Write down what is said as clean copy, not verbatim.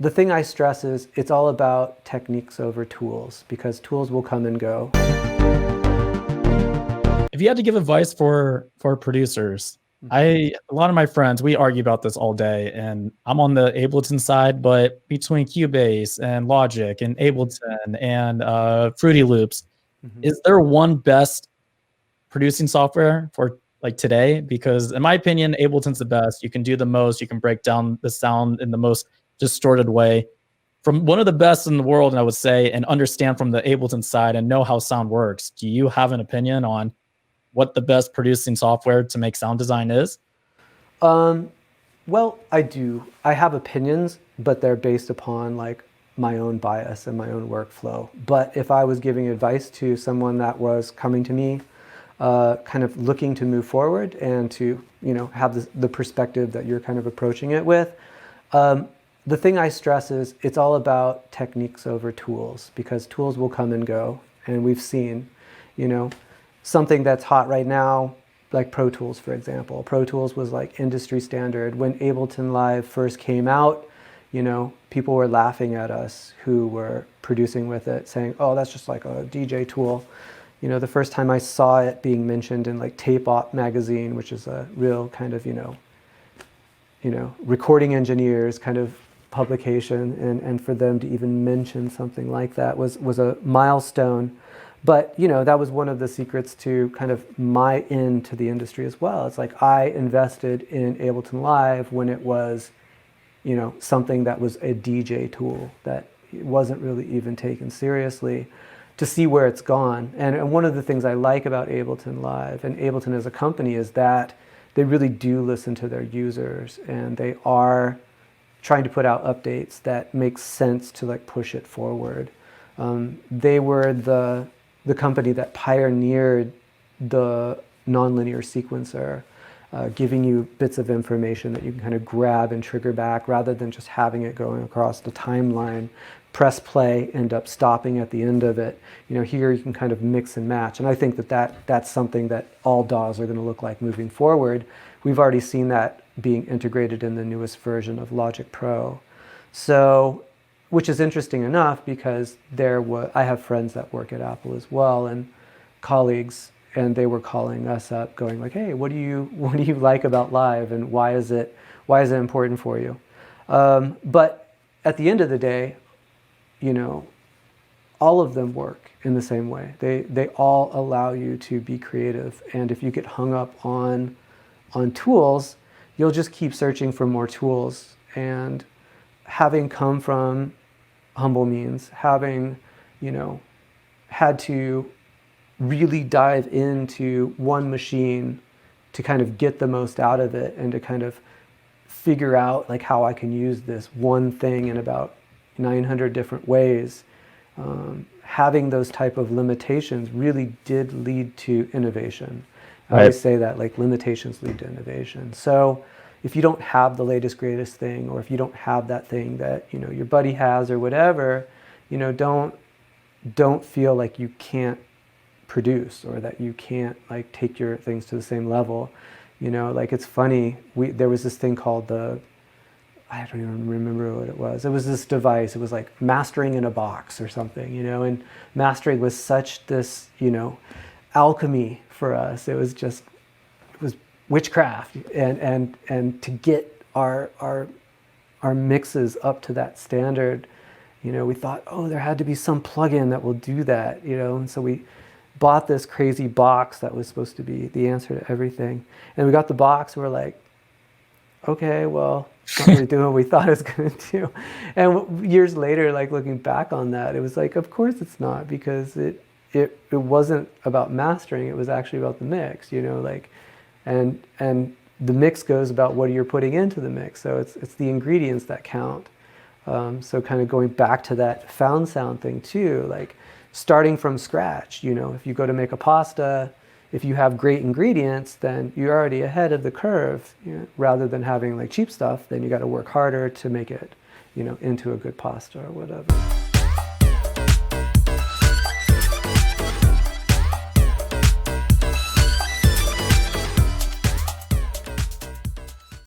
The thing I stress is it's all about techniques over tools, because tools will come and go. If you had to give advice for producers, a lot of my friends, we argue about this all day, and I'm on the Ableton side, but between Cubase and Logic and Ableton and Fruity Loops, is there one best producing software for like today? Because in my opinion, Ableton's the best. You can do the most. You can break down the sound in the most distorted way. From one of the best in the world, and I would say, and understand from the Ableton side and know how sound works. Do you have an opinion on what the best producing software to make sound design is? Well, I do. I have opinions, but they're based upon like my own bias and my own workflow. But if I was giving advice to someone that was coming to me, kind of looking to move forward and to, have the perspective that you're kind of approaching it with, the thing I stress is it's all about techniques over tools, because tools will come and go. And we've seen, something that's hot right now, like Pro Tools, for example. Pro Tools was like industry standard. When Ableton Live first came out, people were laughing at us who were producing with it, saying, oh, that's just like a DJ tool. The first time I saw it being mentioned in like Tape Op magazine, which is a real kind of, recording engineers kind of publication, and for them to even mention something like that was a milestone. But, that was one of the secrets to kind of my end to the industry as well. It's like I invested in Ableton Live when it was, something that was a DJ tool that wasn't really even taken seriously, to see where it's gone. And one of the things I like about Ableton Live and Ableton as a company is that they really do listen to their users, and they are trying to put out updates that make sense to like push it forward. They were the company that pioneered the nonlinear sequencer, giving you bits of information that you can kind of grab and trigger back rather than just having it going across the timeline. Press play, end up stopping at the end of it. Here you can kind of mix and match. And I think that's something that all DAWs are going to look like moving forward. We've already seen that being integrated in the newest version of Logic Pro. So, which is interesting enough, because I have friends that work at Apple as well, and colleagues, and they were calling us up going like, hey, what do you like about Live, and why is it important for you? But at the end of the day, all of them work in the same way. They all allow you to be creative, and if you get hung up on tools, you'll just keep searching for more tools. And having come from humble means, having, had to really dive into one machine to kind of get the most out of it, and to kind of figure out like how I can use this one thing in about 900 different ways. Having those type of limitations really did lead to innovation. I always say that, like, limitations lead to innovation. So if you don't have the latest, greatest thing, or if you don't have that thing that, your buddy has or whatever, don't feel like you can't produce, or that you can't like take your things to the same level. Like, it's funny, there was this thing called I don't even remember what it was. It was this device. It was like mastering in a box or something, and mastering was such this, alchemy for us. It was witchcraft, and to get our mixes up to that standard, we thought, oh, there had to be some plugin that will do that, and so we bought this crazy box that was supposed to be the answer to everything. And we got the box, and we're like, okay, well, it's not really doing what we thought it was going to do. And years later, like looking back on that, it was like, of course it's not, because it wasn't about mastering. It was actually about the mix, and the mix goes about what you're putting into the mix. So it's the ingredients that count. So kind of going back to that found sound thing too, like starting from scratch. If you go to make a pasta, if you have great ingredients, then you're already ahead of the curve. Rather than having like cheap stuff, then you got to work harder to make it, into a good pasta or whatever.